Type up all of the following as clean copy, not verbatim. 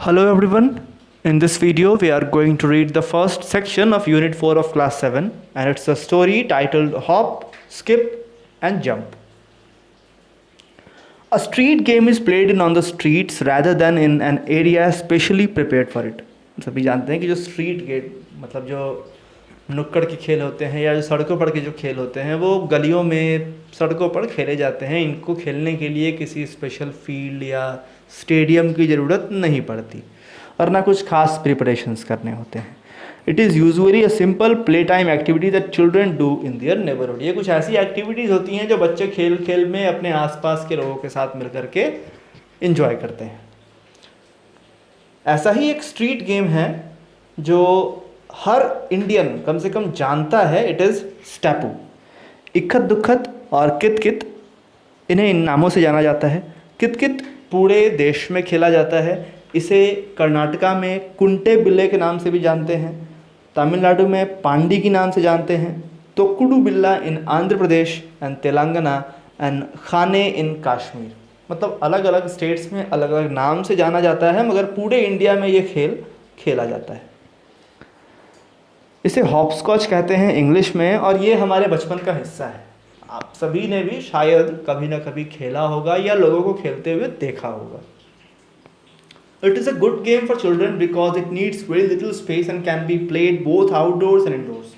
Hello everyone. In this video, we are going to read the first section of Unit 4 of Class 7, and it's a story titled Hop, Skip and Jump. A street game is played in on the streets rather than in an area specially prepared for it. सभी जानते हैं कि जो street game मतलब जो नुक्कड़ के खेल होते हैं या जो सड़कों पर के जो खेल होते हैं वो गलियों में सड़कों पर खेले जाते हैं। इनको खेलने के लिए किसी स्पेशल फील्ड या स्टेडियम की ज़रूरत नहीं पड़ती और ना कुछ खास प्रिपरेशंस करने होते हैं। It is usually a simple play time activity that children do in their neighbourhood. ये कुछ ऐसी एक्टिविटीज़ होती हैं जो बच्चे खेल खेल में अपने आसपास के लोगों के साथ मिलकर के इंजॉय करते हैं। ऐसा ही एक स्ट्रीट गेम है जो हर इंडियन कम से कम जानता है। It is स्टेपू। इक्खत दुक्खत और कित कित इन्हें इन नामों से जाना जाता है। कित कित पूरे देश में खेला जाता है। इसे कर्नाटका में कुंटे बिल्ले के नाम से भी जानते हैं, तमिलनाडु में पांडी के नाम से जानते हैं, तोकुडू बिल्ला इन आंध्र प्रदेश एंड तेलंगाना एंड खाने इन कश्मीर। मतलब अलग अलग स्टेट्स में अलग अलग नाम से जाना जाता है, मगर पूरे इंडिया में ये खेल खेला जाता है। इसे हॉपस्कॉच कहते हैं इंग्लिश में, और ये हमारे बचपन का हिस्सा है। आप सभी ने भी शायद कभी ना कभी खेला होगा या लोगों को खेलते हुए देखा होगा। It is a good game for children because it needs very little space and can be played both outdoors and indoors.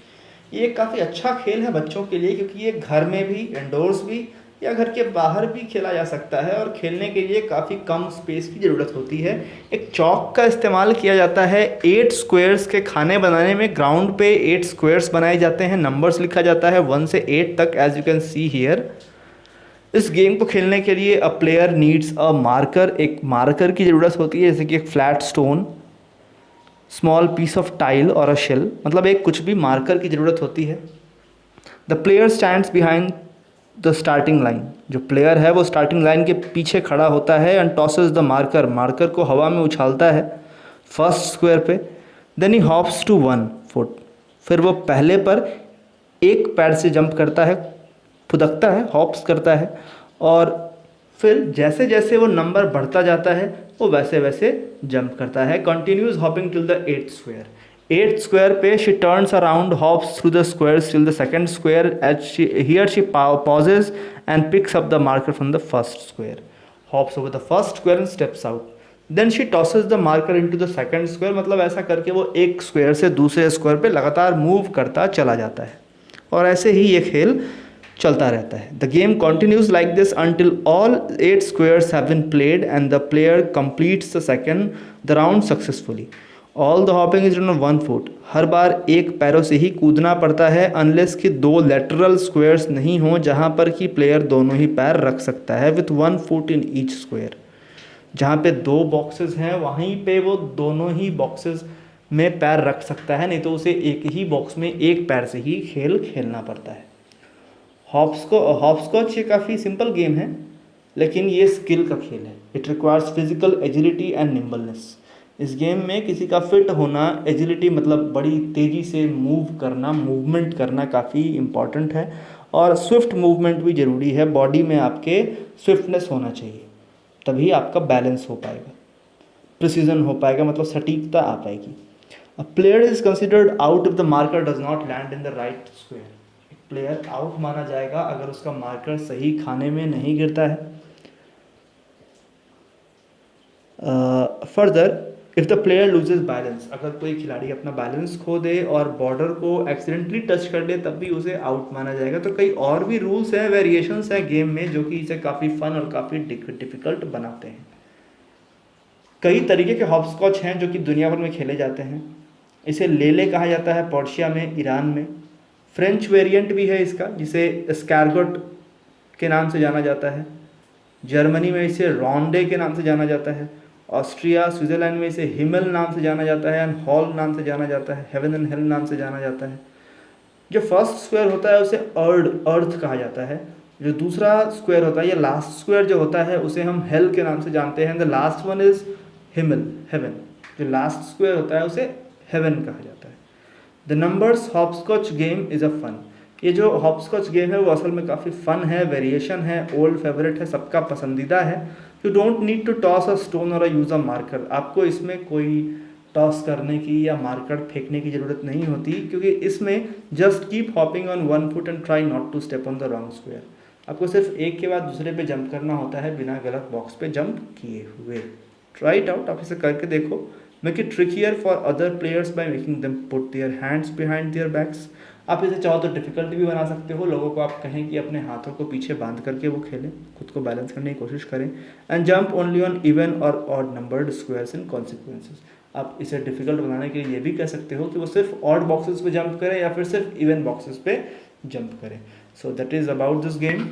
ये काफ़ी अच्छा खेल है बच्चों के लिए क्योंकि ये घर में भी, इंडोर्स भी या घर के बाहर भी खेला जा सकता है और खेलने के लिए काफ़ी कम स्पेस की ज़रूरत होती है। एक चौक का इस्तेमाल किया जाता है। 8 स्क्वायर्स के खाने बनाने में ग्राउंड पे 8 स्क्वायर्स बनाए जाते हैं। नंबर्स लिखा जाता है 1 से 8 तक, as you can see here. इस गेम को खेलने के लिए a player needs a marker. एक मार्कर की ज़रूरत होती है, जैसे कि एक flat stone, small piece of tile और अ शेल। मतलब एक कुछ भी मार्कर की ज़रूरत होती है। The player stands behind the starting line. जो प्लेयर है वो स्टार्टिंग लाइन के पीछे खड़ा होता है and tosses the marker. Marker को हवा में उछालता है फर्स्ट स्क्वायर पे। Then he hops to 1 foot. फिर वो पहले पर एक पैर से जंप करता है, फुदकता है, हॉप्स करता है, और फिर जैसे जैसे वो नंबर बढ़ता जाता है वो वैसे वैसे जंप करता है। Continues hopping till the 8th square. 8th square पे she turns around, hops through the squares till the second square. As she pauses and picks up the marker from the first square. Hops over the first square and steps out. Then she tosses the marker into the second square. मतलब ऐसा करके वो एक square से दूसरे square पे लगातार move करता चला जाता है और ऐसे ही ये खेल चलता रहता है। The game continues like this until all 8 squares have been played and the player completes the round successfully. All the hopping is on 1 foot. हर बार एक पैरों से ही कूदना पड़ता है, अनलेस कि 2 लेटरल स्क्वायर्स नहीं हों जहाँ पर कि प्लेयर दोनों ही पैर रख सकता है, with 1 foot in each square. जहाँ पे 2 बॉक्सेस हैं वहीं पे वो दोनों ही बॉक्सेस में पैर रख सकता है, नहीं तो उसे एक ही बॉक्स में एक पैर से ही खेल खेलना पड़ता है। हॉपस्कॉच ये काफ़ी सिंपल गेम है, लेकिन ये स्किल का खेल है। It requires physical agility and निम्बलनेस। इस गेम में किसी का फिट होना, एजिलिटी मतलब बड़ी तेज़ी से मूव करना, मूवमेंट करना काफ़ी इम्पॉर्टेंट है, और स्विफ्ट मूवमेंट भी ज़रूरी है। बॉडी में आपके स्विफ्टनेस होना चाहिए, तभी आपका बैलेंस हो पाएगा, प्रिसीजन हो पाएगा, मतलब सटीकता आ पाएगी। A player is considered out if the marker does not land in the right square. Player out माना जाएगा अगर उसका मार्कर सही खाने में नहीं गिरता है। Further if the player loses balance, अगर कोई खिलाड़ी अपना बैलेंस खो दे और बॉर्डर को एक्सीडेंटली टच कर ले तब भी उसे आउट माना जाएगा। तो कई और भी रूल्स हैं, वेरिएशंस हैं गेम में, जो कि इसे काफ़ी फन और काफ़ी डिफ़िकल्ट बनाते हैं। कई तरीके के हॉपस्कॉच हैं जो कि दुनिया भर में खेले जाते हैं। इसे लेले कहा जाता है पर्शिया में, ईरान में। फ्रेंच वेरिएंट भी है इसका, जिसे स्कैरगोट के नाम से जाना जाता है। जर्मनी में इसे रॉन्डे के नाम से जाना जाता है। ऑस्ट्रिया, स्विट्ज़रलैंड में इसे हिमल नाम से जाना जाता है, एंड हॉल नाम से जाना जाता है, हेवन एंड हेल नाम से जाना जाता है। जो फर्स्ट स्क्वायर होता है उसे अर्थ कहा जाता है। जो दूसरा स्क्वायर होता है या लास्ट स्क्वायर जो होता है उसे हम हेल के नाम से जानते हैं। द लास्ट वन इज हिमल, हेवन। जो लास्ट स्क्वायर होता है उसे हेवन कहा जाता है। The numbers hopscotch game is a fun. ये जो हॉपस्कॉच गेम है वो असल में काफ़ी फ़न है, वेरिएशन है, ओल्ड फेवरेट है, सबका पसंदीदा है। You don't need to toss a stone और यूज़ अ मार्कर। आपको इसमें कोई टॉस करने की या मार्कर फेंकने की ज़रूरत नहीं होती, क्योंकि इसमें just keep hopping on one foot and try not to step on the wrong square. आपको सिर्फ एक के बाद दूसरे पे जंप करना होता है बिना गलत बॉक्स पे जंप किए हुए। ट्राई इट आउट, आप इसे करके देखो। Make it trickier for other players by making them put their hands behind their backs. आप इसे चाहो तो डिफिकल्ट भी बना सकते हो, लोगों को आप कहें कि अपने हाथों को पीछे बांध करके वो खेलें, खुद को बैलेंस करने की कोशिश करें। And jump only on even और odd numbered squares in consequences. आप इसे डिफिकल्ट बनाने के लिए ये भी कह सकते हो कि वो सिर्फ ऑड बॉक्सेस पे जंप करें या फिर सिर्फ इवन बॉक्सेस पे जंप करें। So that is about this game.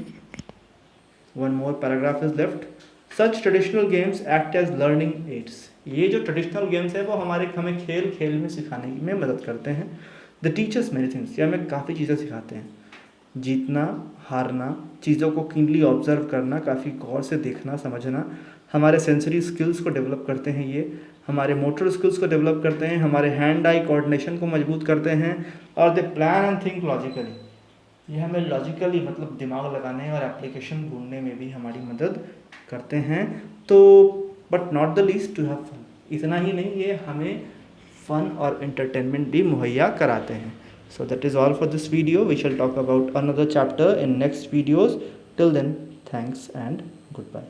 One more paragraph is left. Such traditional games act as learning aids. ये जो ट्रेडिशनल गेम्स है वो हमें खेल खेल में सिखाने में मदद करते हैं। द टीचर्स मेनी थिंग्स, ये हमें काफ़ी चीज़ें सिखाते हैं। जीतना, हारना, चीज़ों को कीनली ऑब्जर्व करना, काफ़ी गौर से देखना समझना, हमारे सेंसरी स्किल्स को डेवलप करते हैं। ये हमारे मोटर स्किल्स को डेवलप करते हैं, हमारे हैंड आई कोऑर्डिनेशन को मजबूत करते हैं। और दे प्लान एंड थिंक लॉजिकली, ये हमें लॉजिकली मतलब दिमाग लगाने और एप्लीकेशन ढूंढने में भी हमारी मदद करते हैं। तो but not the least to have fun, इतना ही नहीं, ये हमें फन और एंटरटेनमेंट भी मुहैया कराते हैं। So that is all for this video. We shall talk about another chapter in next videos. Till then, thanks and good bye.